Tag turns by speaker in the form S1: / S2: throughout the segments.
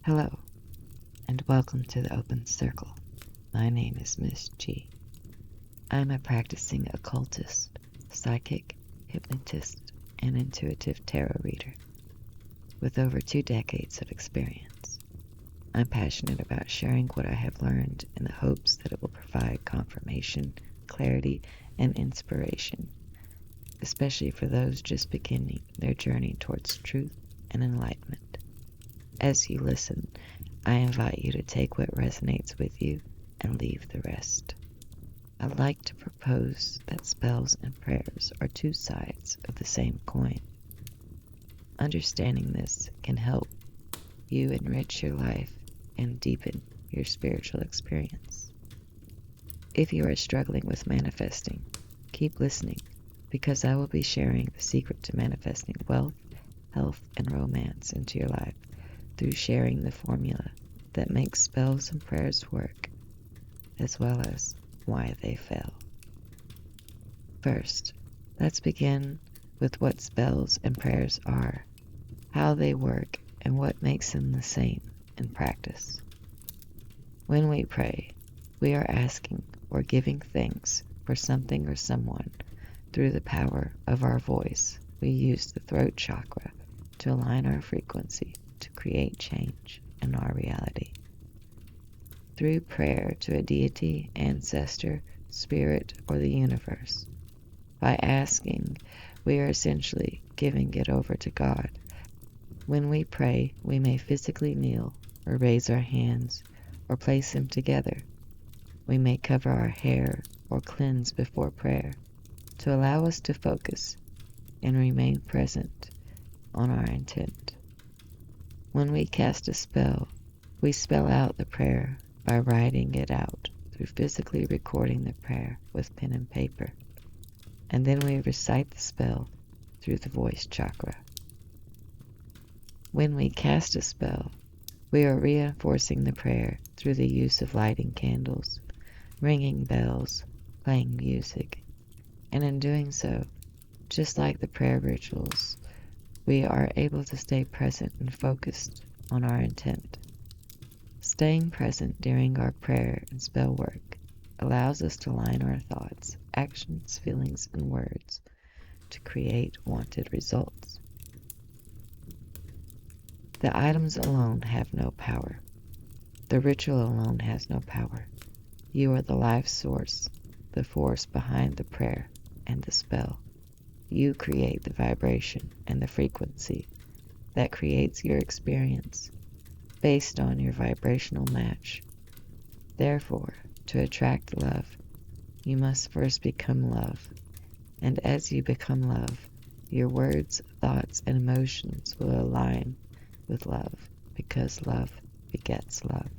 S1: Hello, and welcome to the Open Circle. My name is Miss G. I'm a practicing occultist, psychic, hypnotist, and intuitive tarot reader with over 2 decades of experience. I'm passionate about sharing what I have learned in the hopes that it will provide confirmation, clarity, and inspiration, especially for those just beginning their journey towards truth and enlightenment. As you listen, I invite you to take what resonates with you and leave the rest. I'd like to propose that spells and prayers are 2 sides of the same coin. Understanding this can help you enrich your life and deepen your spiritual experience. If you are struggling with manifesting, keep listening, because I will be sharing the secret to manifesting wealth, health, and romance into your life through sharing the formula that makes spells and prayers work, as well as why they fail. First, let's begin with what spells and prayers are, how they work, and what makes them the same in practice. When we pray, we are asking or giving thanks for something or someone through the power of our voice. We use the throat chakra to align our frequency to create change in our reality. Through prayer to a deity, ancestor, spirit, or the universe. By asking, we are essentially giving it over to God. When we pray, we may physically kneel or raise our hands or place them together. We may cover our hair or cleanse before prayer to allow us to focus and remain present on our intent. When we cast a spell, we spell out the prayer by writing it out through physically recording the prayer with pen and paper, and then we recite the spell through the voice chakra. When we cast a spell, we are reinforcing the prayer through the use of lighting candles, ringing bells, playing music, and in doing so, just like the prayer rituals, we are able to stay present and focused on our intent. Staying present during our prayer and spell work allows us to align our thoughts, actions, feelings, and words to create wanted results. The items alone have no power. The ritual alone has no power. You are the life source, the force behind the prayer and the spell. You create the vibration and the frequency that creates your experience based on your vibrational match. Therefore, to attract love, you must first become love. And as you become love, your words, thoughts, and emotions will align with love, because love begets love.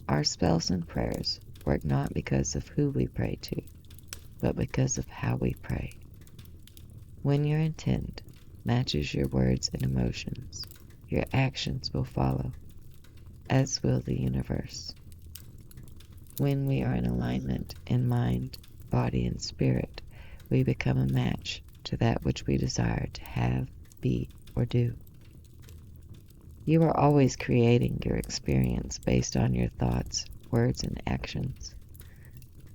S1: Our spells and prayers work not because of who we pray to, but because of how we pray. When your intent matches your words and emotions, your actions will follow, as will the universe. When we are in alignment in mind, body, and spirit, we become a match to that which we desire to have, be, or do. You are always creating your experience based on your thoughts, words, and actions,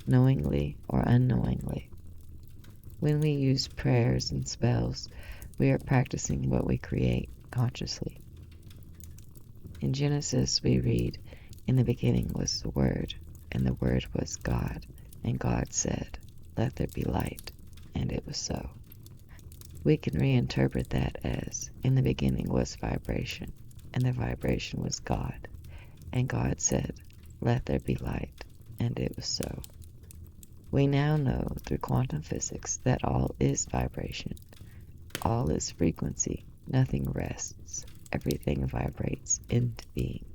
S1: knowingly or unknowingly. When we use prayers and spells, we are practicing what we create consciously. In Genesis, we read, "In the beginning was the Word, and the Word was God, and God said, 'Let there be light,' and it was so." We can reinterpret that as, in the beginning was vibration, and the vibration was God, and God said, "Let there be light," and it was so. We now know through quantum physics that all is vibration. All is frequency. Nothing rests. Everything vibrates into being.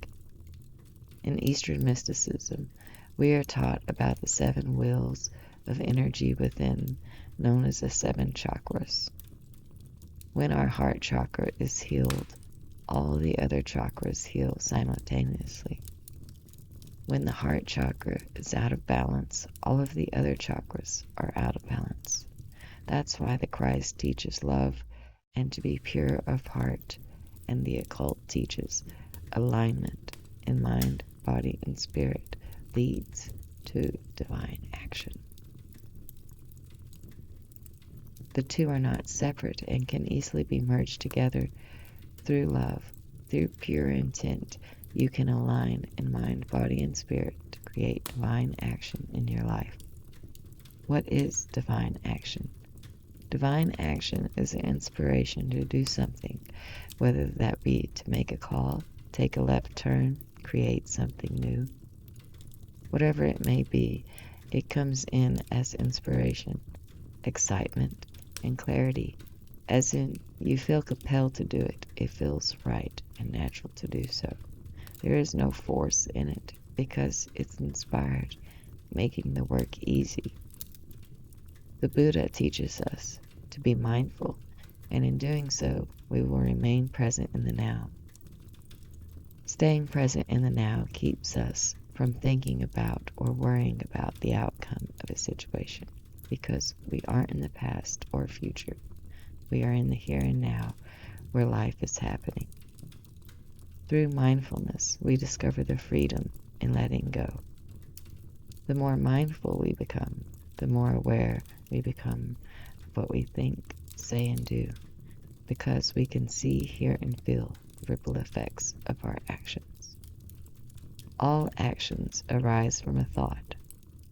S1: In Eastern mysticism, we are taught about the 7 wheels of energy within, known as the 7 chakras. When our heart chakra is healed, all the other chakras heal simultaneously. When the heart chakra is out of balance, all of the other chakras are out of balance. That's why the Christ teaches love and to be pure of heart, and the occult teaches alignment in mind, body, and spirit leads to divine action. The two are not separate and can easily be merged together through love. Through pure intent, you can align in mind, body, and spirit to create divine action in your life. What is divine action? Divine action is an inspiration to do something, whether that be to make a call, take a left turn, create something new. Whatever it may be, it comes in as inspiration, excitement, and clarity, as in you feel compelled to do it. It feels right and natural to do so. There is no force in it because it's inspired, making the work easy. The Buddha teaches us to be mindful, and in doing so, we will remain present in the now. Staying present in the now keeps us from thinking about or worrying about the outcome of a situation, because we aren't in the past or future. We are in the here and now, where life is happening. Through mindfulness, we discover the freedom in letting go. The more mindful we become, the more aware we become of what we think, say, and do, because we can see, hear, and feel the ripple effects of our actions. All actions arise from a thought.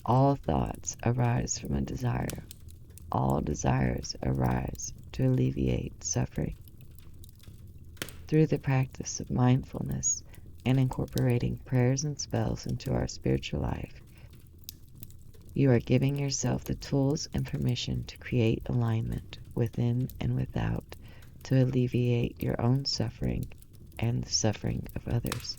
S1: All thoughts arise from a desire. All desires arise to alleviate suffering. Through the practice of mindfulness and incorporating prayers and spells into our spiritual life, you are giving yourself the tools and permission to create alignment within and without to alleviate your own suffering and the suffering of others.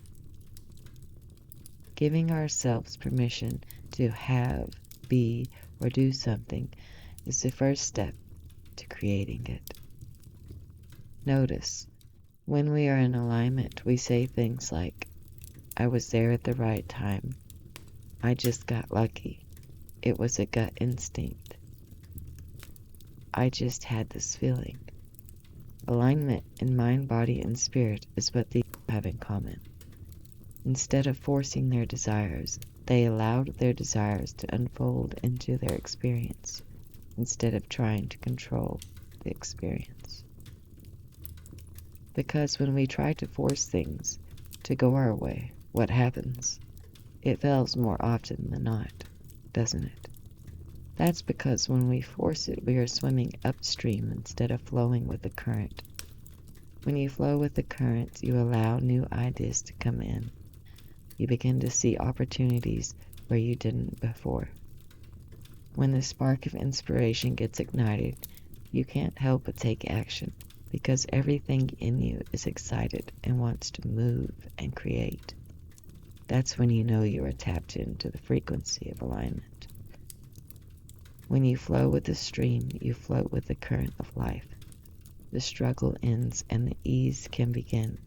S1: Giving ourselves permission to have, be, or do something is the first step to creating it. Notice, when we are in alignment, we say things like, I was there at the right time. I just got lucky. It was a gut instinct. I just had this feeling. Alignment in mind, body, and spirit is what these have in common. Instead of forcing their desires, they allowed their desires to unfold into their experience, instead of trying to control the experience. Because when we try to force things to go our way, what happens? It fails more often than not, doesn't it? That's because when we force it, we are swimming upstream instead of flowing with the current. When you flow with the current, you allow new ideas to come in. You begin to see opportunities where you didn't before. When the spark of inspiration gets ignited, you can't help but take action, because everything in you is excited and wants to move and create. That's when you know you are tapped into the frequency of alignment. When you flow with the stream, you float with the current of life. The struggle ends and the ease can begin,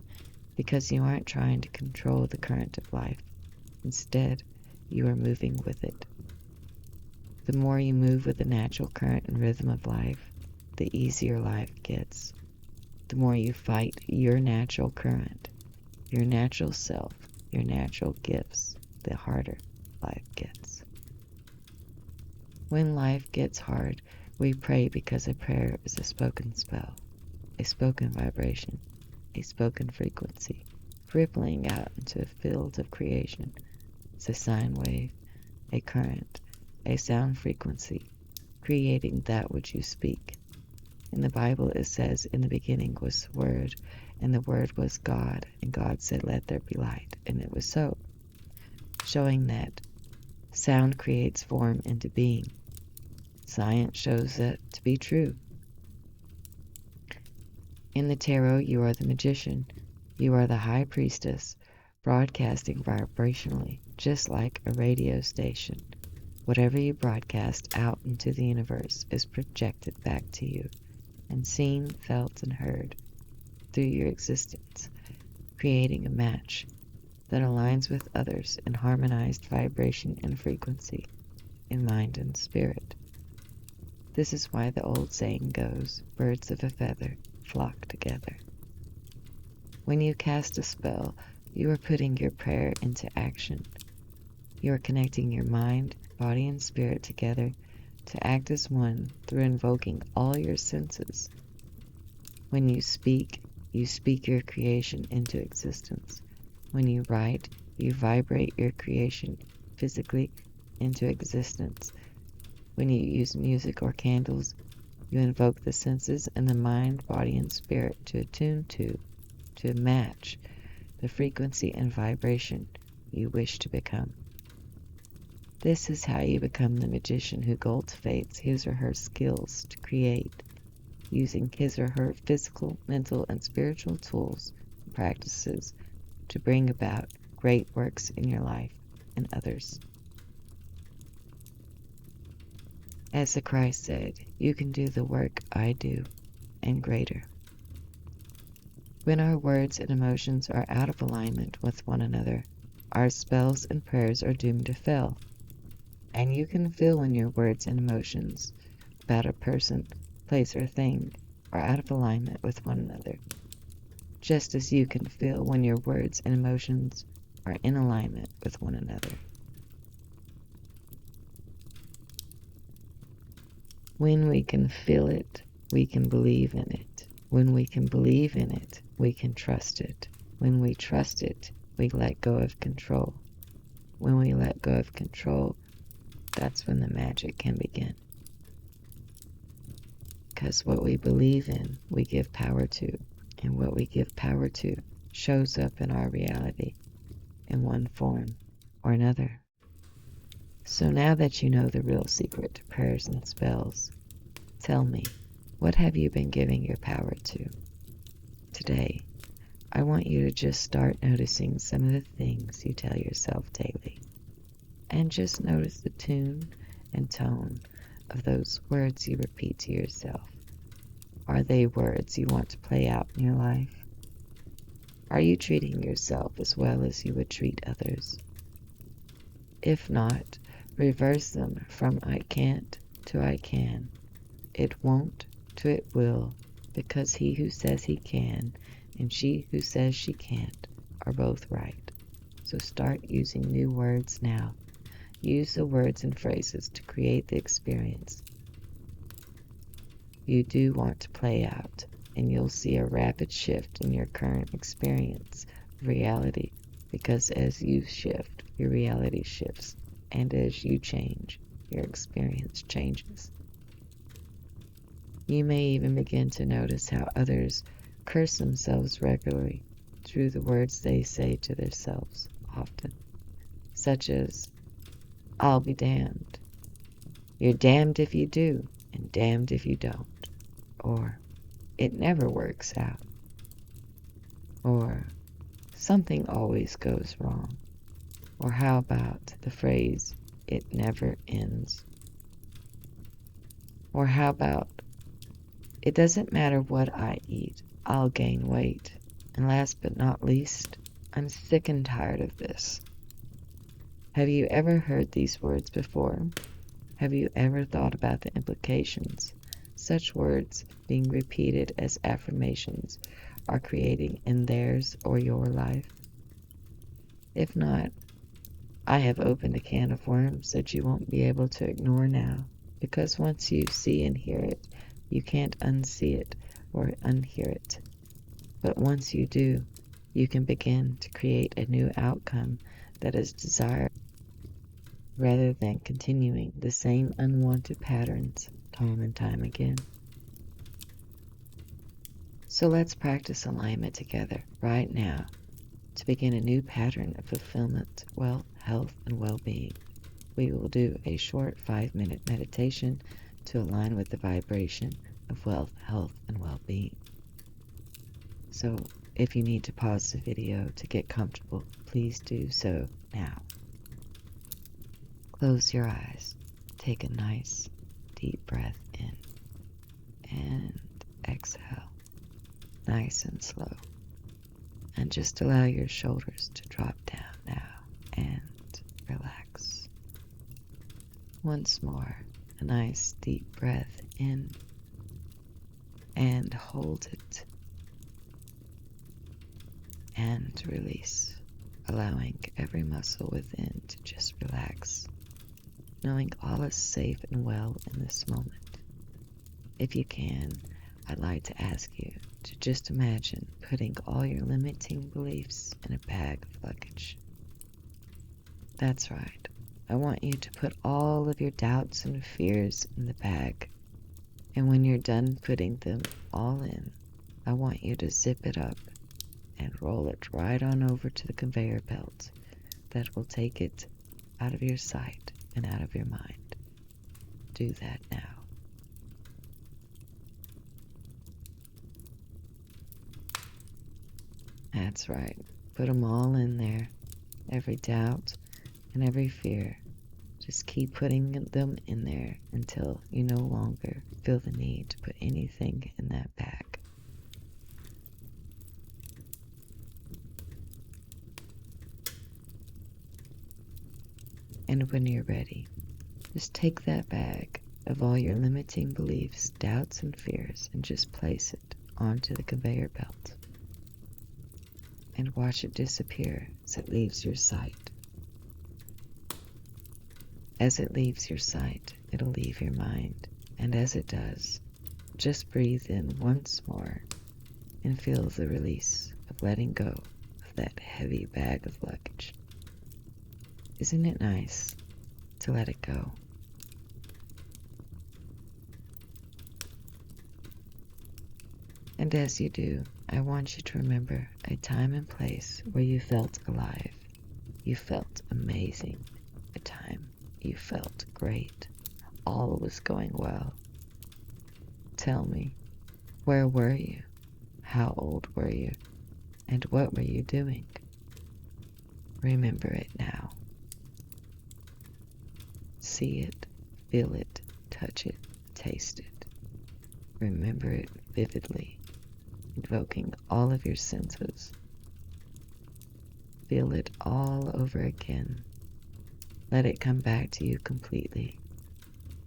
S1: because you aren't trying to control the current of life. Instead, you are moving with it. The more you move with the natural current and rhythm of life, the easier life gets. The more you fight your natural current, your natural self, your natural gifts, the harder life gets. When life gets hard, we pray, because a prayer is a spoken spell, a spoken vibration, a spoken frequency, rippling out into a field of creation. It's a sine wave, a current, a sound frequency, creating that which you speak. In the Bible it says, in the beginning was the Word, and the Word was God, and God said, let there be light, and it was so. Showing that sound creates form into being. Science shows that to be true. In the tarot, you are the magician. You are the high priestess, broadcasting vibrationally, just like a radio station. Whatever you broadcast out into the universe is projected back to you, and seen, felt, and heard through your existence, creating a match that aligns with others in harmonized vibration and frequency, in mind and spirit. This is why the old saying goes, birds of a feather flock together. When you cast a spell, You are putting your prayer into action. You are connecting your mind, body, and spirit together to act as one through invoking all your senses. When you speak your creation into existence. When you write, you vibrate your creation physically into existence. When you use music or candles, you invoke the senses and the mind, body, and spirit to attune to match the frequency and vibration you wish to become. This is how you become the magician who cultivates his or her skills to create, using his or her physical, mental, and spiritual tools and practices to bring about great works in your life and others. As the Christ said, you can do the work I do, and greater. When our words and emotions are out of alignment with one another, our spells and prayers are doomed to fail. And you can feel when your words and emotions about a person, place, or thing are out of alignment with one another, just as you can feel when your words and emotions are in alignment with one another. When we can feel it, we can believe in it. When we can believe in it, we can trust it. When we trust it, we let go of control. When we let go of control, that's when the magic can begin. Because what we believe in, we give power to, and what we give power to shows up in our reality in one form or another. So now that you know the real secret to prayers and spells, tell me, what have you been giving your power to? Today, I want you to just start noticing some of the things you tell yourself daily. And just notice the tune and tone of those words you repeat to yourself. Are they words you want to play out in your life? Are you treating yourself as well as you would treat others? If not, reverse them from I can't to I can. It won't to it will, because he who says he can and she who says she can't are both right. So start using new words now. Use the words and phrases to create the experience you do want to play out, and you'll see a rapid shift in your current experience of reality, because as you shift, your reality shifts, and as you change, your experience changes. You may even begin to notice how others curse themselves regularly through the words they say to themselves often, such as, I'll be damned. You're damned if you do, and damned if you don't. Or, it never works out. Or, something always goes wrong. Or how about the phrase, it never ends? Or how about, it doesn't matter what I eat, I'll gain weight. And last but not least, I'm sick and tired of this. Have you ever heard these words before? Have you ever thought about the implications such words being repeated as affirmations are creating in theirs or your life? If not, I have opened a can of worms that you won't be able to ignore now, because once you see and hear it, you can't unsee it or unhear it. But once you do, you can begin to create a new outcome that is desired, rather than continuing the same unwanted patterns time and time again. So let's practice alignment together right now to begin a new pattern of fulfillment, wealth, health, and well-being. We will do a short 5-minute meditation to align with the vibration of wealth, health, and well-being. So if you need to pause the video to get comfortable, please do so now. Close your eyes. Take a nice deep breath in and exhale, nice and slow. And just allow your shoulders to drop down now and relax. Once more, a nice deep breath in and hold it and release. allowing every muscle within to just relax, knowing all is safe and well in this moment. If you can, I'd like to ask you to just imagine putting all your limiting beliefs in a bag of luggage. That's right. I want you to put all of your doubts and fears in the bag. And when you're done putting them all in, I want you to zip it up and roll it right on over to the conveyor belt that will take it out of your sight and out of your mind. Do that now. That's right. Put them all in there. Every doubt and every fear. Just keep putting them in there until you no longer feel the need to put anything in that bag. And when you're ready, just take that bag of all your limiting beliefs, doubts, and fears and just place it onto the conveyor belt. And watch it disappear as it leaves your sight. As it leaves your sight, it'll leave your mind. And as it does, just breathe in once more and feel the release of letting go of that heavy bag of luggage. Isn't it nice to let it go? And as you do, I want you to remember a time and place where you felt alive. You felt amazing. A time you felt great. All was going well. Tell me, where were you? How old were you? And what were you doing? Remember it now. See it, feel it, touch it, taste it. Remember it vividly, invoking all of your senses. Feel it all over again. Let it come back to you completely,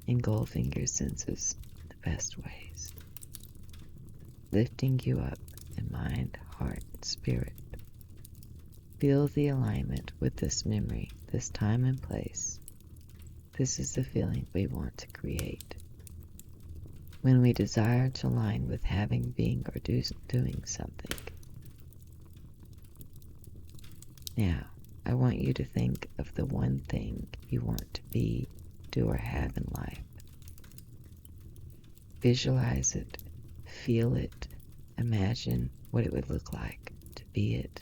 S1: engulfing your senses in the best ways, lifting you up in mind, heart, and spirit. Feel the alignment with this memory, this time and place. This is the feeling we want to create. When we desire to align with having, being, or doing something. Now, I want you to think of the one thing you want to be, do, or have in life. Visualize it, feel it, imagine what it would look like to be it.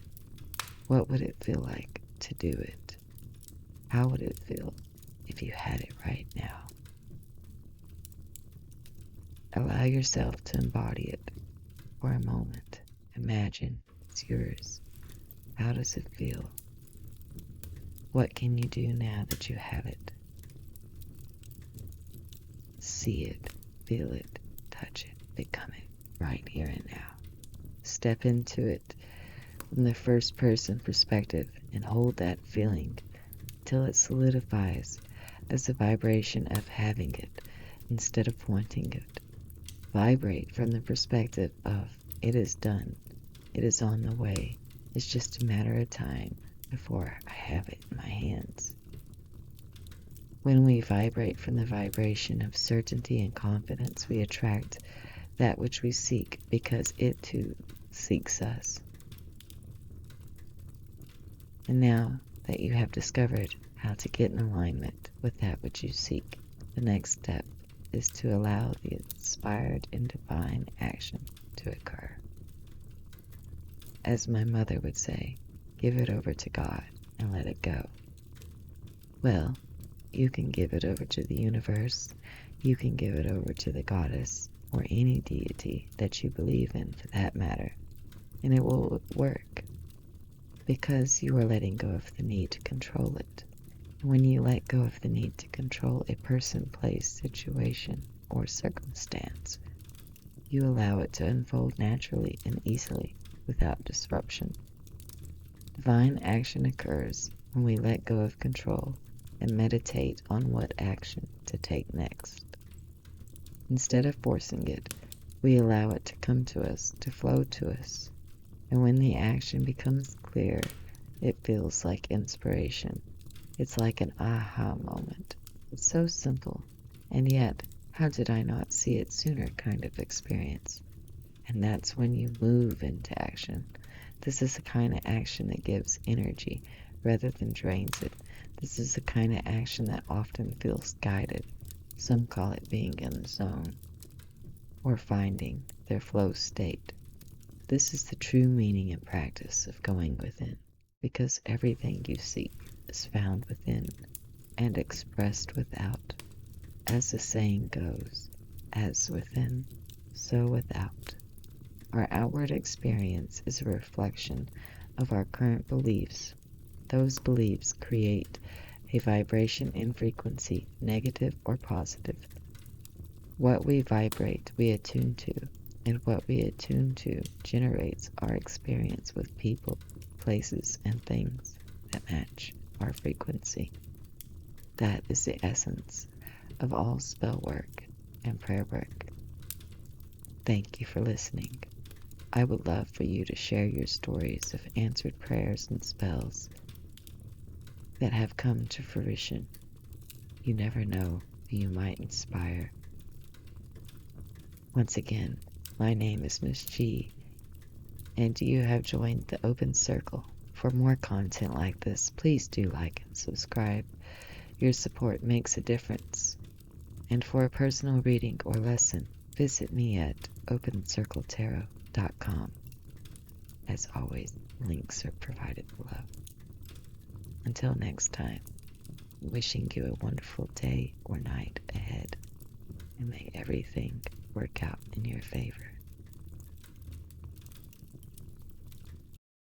S1: What would it feel like to do it? How would it feel if you had it right now? Allow yourself to embody it for a moment. Imagine it's yours. How does it feel? What can you do now that you have it? See it, feel it, touch it, become it right here and now. Step into it from the first person perspective and hold that feeling till it solidifies as the vibration of having it instead of wanting it. Vibrate from the perspective of it is done, it is on the way, it's just a matter of time before I have it in my hands. When we vibrate from the vibration of certainty and confidence, we attract that which we seek because it too seeks us. And now that you have discovered how to get in alignment with that which you seek, the next step is to allow the inspired and divine action to occur. As my mother would say, give it over to God and let it go. Well, you can give it over to the universe, you can give it over to the goddess, or any deity that you believe in for that matter, and it will work because you are letting go of the need to control it. And when you let go of the need to control a person, place, situation, or circumstance, you allow it to unfold naturally and easily without disruption. Divine action occurs when we let go of control and meditate on what action to take next. Instead of forcing it, we allow it to come to us, to flow to us. And when the action becomes clear, It feels like inspiration. It's like an aha moment. It's so simple, and yet, how did I not see it sooner kind of experience. And that's when you move into action. This is the kind of action that gives energy rather than drains it. This is the kind of action that often feels guided. Some call it being in the zone or finding their flow state. This is the true meaning and practice of going within, because everything you seek is found within and expressed without. As the saying goes, as within, so without. Our outward experience is a reflection of our current beliefs. Those beliefs create a vibration in frequency, negative or positive. What we vibrate, we attune to, and what we attune to generates our experience with people, places, and things that match our frequency. That is the essence of all spell work and prayer work. Thank you for listening. I would love for you to share your stories of answered prayers and spells that have come to fruition. You never know who you might inspire. Once again, my name is Miss G, and you have joined the Open Circle. For more content like this, please do like and subscribe. Your support makes a difference. And for a personal reading or lesson, visit me at opencircletarot.com. As always, links are provided below. Until next time, wishing you a wonderful day or night ahead, and may everything work out in your favor.